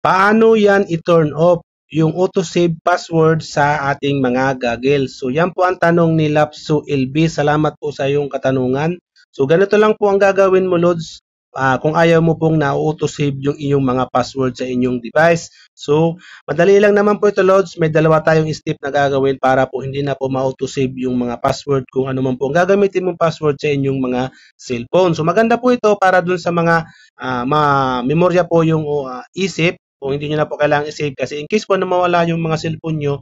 Paano yan i-turn off yung auto-save password sa ating mga Gaggle? So yan po ang tanong ni Lapso LB. Salamat po sa iyong katanungan. So ganito lang po ang gagawin mo, Lods. Kung ayaw mo pong na-auto-save yung iyong mga password sa inyong device. So madali lang naman po ito, Lods. May dalawa tayong step na gagawin para po hindi na po ma-auto-save yung mga password kung ano man po ang gagamitin mong password sa inyong mga cellphone. So maganda po ito para dun sa mga memorya po yung isip kung hindi nyo na po kailangan i-save kasi in case po na mawala yung mga cellphone nyo,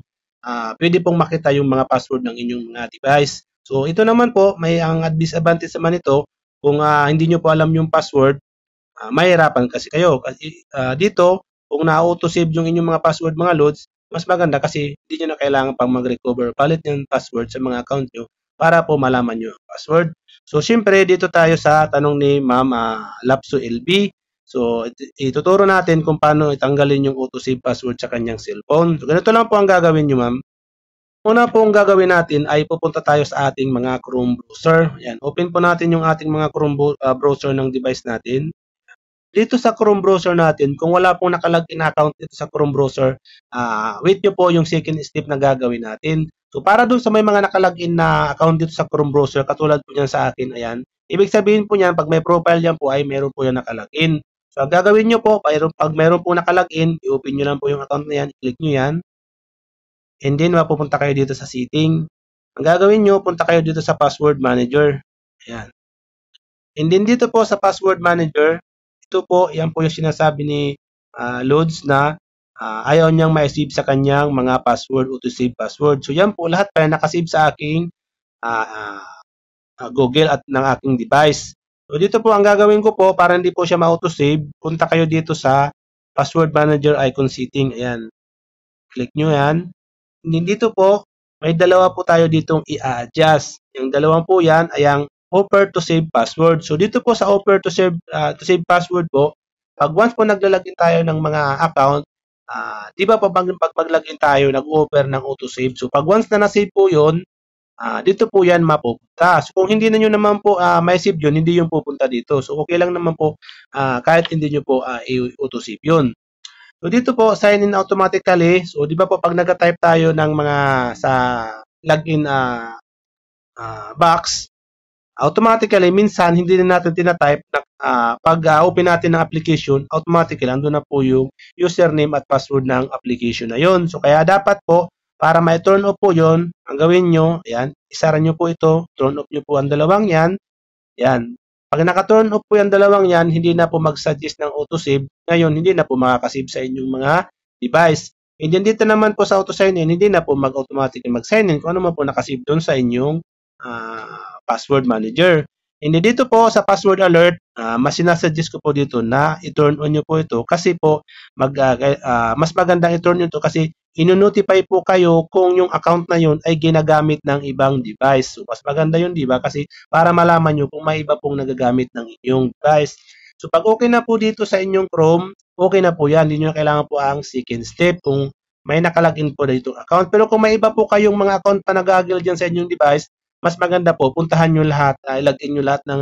pwede pong makita yung mga password ng inyong mga device. So ito naman po, may ang disadvantage naman ito, kung hindi nyo po alam yung password, mahirapan kasi kayo. Kasi dito, kung na-auto-save yung inyong mga password mga loads, mas maganda kasi hindi nyo na kailangan pang mag-recover palit yung password sa mga account nyo para po malaman nyo yung password. So, syempre, dito tayo sa tanong ni Ma'am Lapso LB. So, ituturo natin kung paano itanggalin yung auto-save password sa kanyang cellphone. So, ganito lang po ang gagawin nyo, Ma'am. Una po ang gagawin natin ay pupunta tayo sa ating mga Chrome browser. Yan, open po natin yung ating mga Chrome browser ng device natin. Dito sa Chrome browser natin, kung wala pong nakalagin na account dito sa Chrome browser, wait nyo po yung second step na gagawin natin. So, para dun sa may mga nakalagin na account dito sa Chrome browser, katulad po yan sa akin, ayan. Ibig sabihin po niyan, pag may profile yan po ay meron po yan nakalagin. So, ang gagawin nyo po, pag meron po nakalagin, i-open nyo lang po yung account na yan, i-click nyo yan, and then mapupunta kayo dito sa setting. Ang gagawin nyo, punta kayo dito sa password manager. Ayan. And then dito po sa password manager, ito po, yan po yung sinasabi ni Loads na ayaw niyang ma-save sa kanyang mga password, auto-save password. So yan po, lahat pa nakasave sa aking Google at ng aking device. So dito po, ang gagawin ko po, para hindi po siya ma-auto-save, punta kayo dito sa password manager icon setting. Ayan. Click nyo yan. And then dito po, may dalawa po tayo ditong i-adjust. Yung dalawang po yan ay ang offer to save password. So dito po sa offer to save password po, pag once po naglalagin tayo ng mga account, di ba pag maglagin tayo, nag-offer ng auto save. So pag once na na-save po 'yon, dito po yan mapupunta. So kung hindi na nyo naman po may save yun, hindi yung pupunta dito. So okay lang naman po kahit hindi nyo po i-auto save yun. So dito po, sign in automatically. So di ba po pag nag-type tayo ng mga sa login box, automatically minsan hindi na natin tina-type na, pag open natin ng application, automatically andun na po yung username at password ng application na yon. So kaya dapat po para ma-turn off po yon, ang gawin nyo, ayan, isara nyo po ito, turn off nyo po ang dalawang yan. Yan. Pag naka-turn off po yung dalawang yan, hindi na po mag-suggest ng auto-save. Ngayon, hindi na po makakasave sa inyong mga device. And then dito naman po sa auto-sign-in, hindi na po mag-automatic mag-sign-in kung ano man po nakasave doon sa inyong password manager. And then dito po sa password alert, mas sinasuggest ko po dito na i-turn on nyo po ito kasi po mas magandang i-turn nyo ito kasi ino-notify po kayo kung yung account na yun ay ginagamit ng ibang device. So, mas maganda yun, di ba? Kasi para malaman nyo kung may iba pong nagagamit ng inyong device. So, pag okay na po dito sa inyong Chrome, okay na po yan. Hindi nyo kailangan po ang second step kung may nakalagin po dito account. Pero kung may iba po kayong mga account pa nagagil dyan sa inyong device, mas maganda po, puntahan nyo lahat, ilagin nyo lahat ng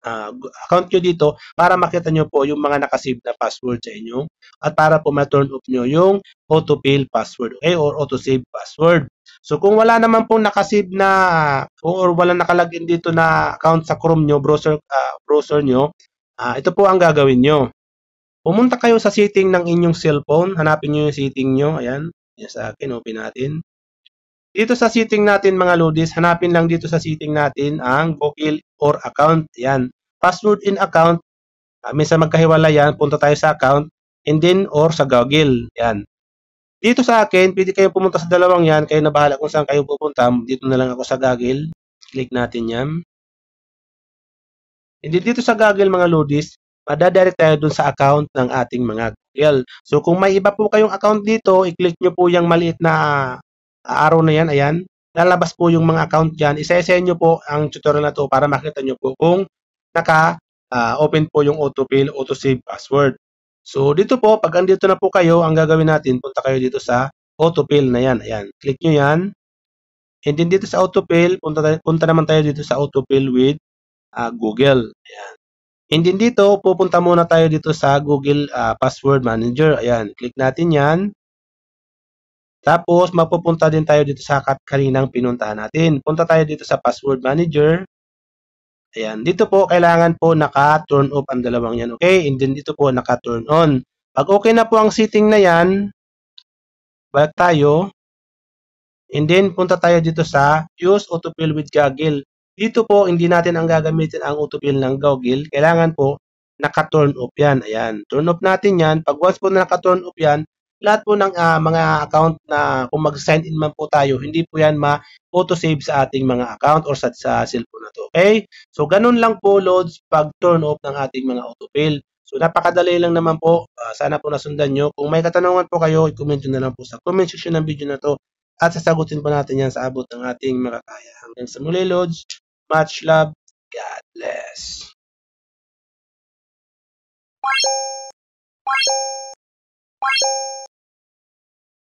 account nyo dito para makita nyo po yung mga nakasave na password sa inyo at para po ma-turn off nyo yung auto-fill password or auto-save password. So kung wala naman pong nakasave na or wala nakalagin dito na account sa Chrome nyo, browser nyo, ito po ang gagawin nyo. Pumunta kayo sa setting ng inyong cellphone, hanapin nyo yung setting nyo, ayan, yan sa akin, open natin. Dito sa setting natin mga lodis, hanapin lang dito sa setting natin ang Google or account. Yan. Password in account. Minsan magkahiwala yan. Punta tayo sa account. And then or sa Google. Yan. Dito sa akin, pwede kayo pumunta sa dalawang yan. Kayo na bahala kung saan kayo pupunta. Dito na lang ako sa Google. Click natin yan. And then dito sa Google mga lodis, madadirect tayo dun sa account ng ating mga Google. So kung may iba po kayong account dito, i-click nyo po yung maliit na araw na yan, ayan, lalabas po yung mga account dyan. Isa-isa nyo po ang tutorial na to para makita nyo po kung naka-open po yung autofill, auto-save password. So, dito po, pag andito na po kayo, ang gagawin natin, punta kayo dito sa autofill na yan. Ayan, click nyo yan. And then dito sa autofill, punta naman tayo dito sa autofill with Google. Ayan. And then dito, pupunta muna tayo dito sa Google Password Manager. Ayan, click natin yan. Tapos, mapupunta din tayo dito sa kaninang pinuntahan natin. Punta tayo dito sa Password Manager. Ayan, dito po kailangan po naka-turn off ang dalawang yan, okay? And then dito po naka-turn on. Pag okay na po ang setting na yan, balik tayo. And then punta tayo dito sa Use Autofill with Google. Dito po hindi natin ang gagamitin ang autofill ng Google. Kailangan po naka-turn off yan. Ayan, turn off natin yan. Pag once po naka-turn off yan, lahat po ng mga account na kung mag-sign in man po tayo, hindi po yan ma-auto-save sa ating mga account or sa cellphone na to. Okay? So, ganun lang po loads pag turn off ng ating mga autofill. So, napakadali lang naman po. Sana po nasundan nyo. Kung may katanungan po kayo, i-comment nyo na lang po sa comment section ng video na to. At sasagutin po natin yan sa abot ng ating makakaya. Hanggang sa muli, Lods. Much love. God bless.